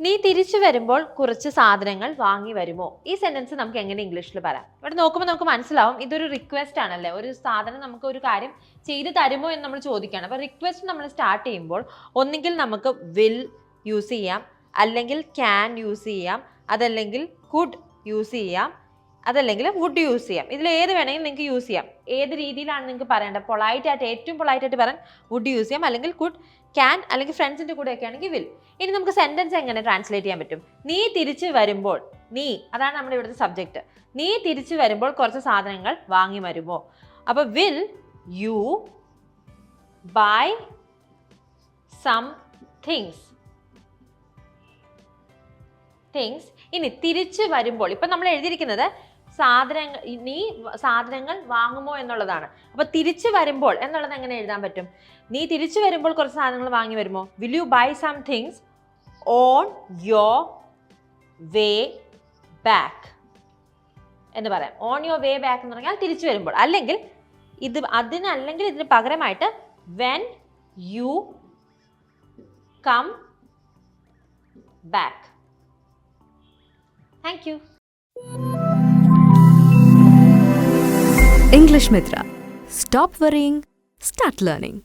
നീ തിരിച്ചു വരുമ്പോൾ കുറച്ച് സാധനങ്ങൾ വാങ്ങി വരുമോ? ഈ സെന്റൻസ് നമുക്ക് എങ്ങനെ ഇംഗ്ലീഷിൽ പറയാം? ഇവിടെ നോക്കുമ്പോൾ നമുക്ക് മനസ്സിലാവും ഇതൊരു റിക്വസ്റ്റ് ആണല്ലേ. ഒരു സാധനം നമുക്ക് ഒരു കാര്യം ചെയ്ത് തരുമോ എന്ന് നമ്മൾ ചോദിക്കുകയാണ്. അപ്പോൾ റിക്വസ്റ്റ് നമ്മൾ സ്റ്റാർട്ട് ചെയ്യുമ്പോൾ ഒന്നുകിൽ നമുക്ക് വിൽ യൂസ് ചെയ്യാം, അല്ലെങ്കിൽ ക്യാൻ യൂസ് ചെയ്യാം, അതല്ലെങ്കിൽ കുഡ് യൂസ് ചെയ്യാം, അതല്ലെങ്കിൽ വുഡ് യൂസ് ചെയ്യാം. ഇതിൽ ഏത് വേണമെങ്കിലും നിങ്ങൾക്ക് യൂസ് ചെയ്യാം. ഏത് രീതിയിലാണ് നിങ്ങൾക്ക് പറയേണ്ടത്? പൊളൈറ്റായിട്ട്, ഏറ്റവും പൊളൈറ്റായിട്ട് പറയാൻ വുഡ് യൂസ് ചെയ്യാം, അല്ലെങ്കിൽ കുഡ്, ക്യാൻ, അല്ലെങ്കിൽ ഫ്രണ്ട്സിൻ്റെ കൂടെയൊക്കെ ആണെങ്കിൽ വിൽ. ഇനി നമുക്ക് സെൻറ്റൻസ് എങ്ങനെ ട്രാൻസ്ലേറ്റ് ചെയ്യാൻ പറ്റും? നീ തിരിച്ചു വരുമ്പോൾ, നീ അതാണ് നമ്മുടെ ഇവിടുത്തെ സബ്ജക്റ്റ്. നീ തിരിച്ചു വരുമ്പോൾ കുറച്ച് സാധനങ്ങൾ വാങ്ങി വരുമോ? അപ്പോൾ will you buy some things. ഇനി തിരിച്ചു വരുമ്പോൾ, ഇപ്പം നമ്മൾ എഴുതിയിരിക്കുന്നത് നീ സാധനങ്ങൾ വാങ്ങുമോ എന്നുള്ളതാണ്. അപ്പോൾ തിരിച്ചു വരുമ്പോൾ എന്നുള്ളത് എങ്ങനെ എഴുതാൻ പറ്റും? നീ തിരിച്ചു വരുമ്പോൾ കുറച്ച് സാധനങ്ങൾ വാങ്ങി വരുമോ? Will you buy some things on your way back എന്ന് പറയാം. ഓൺ യോർ വേ ബാക്ക് എന്ന് പറഞ്ഞാൽ തിരിച്ചു വരുമ്പോൾ. അല്ലെങ്കിൽ ഇതിന് പകരമായിട്ട് when you come back. Thank you. English Mithra. Stop worrying, start learning.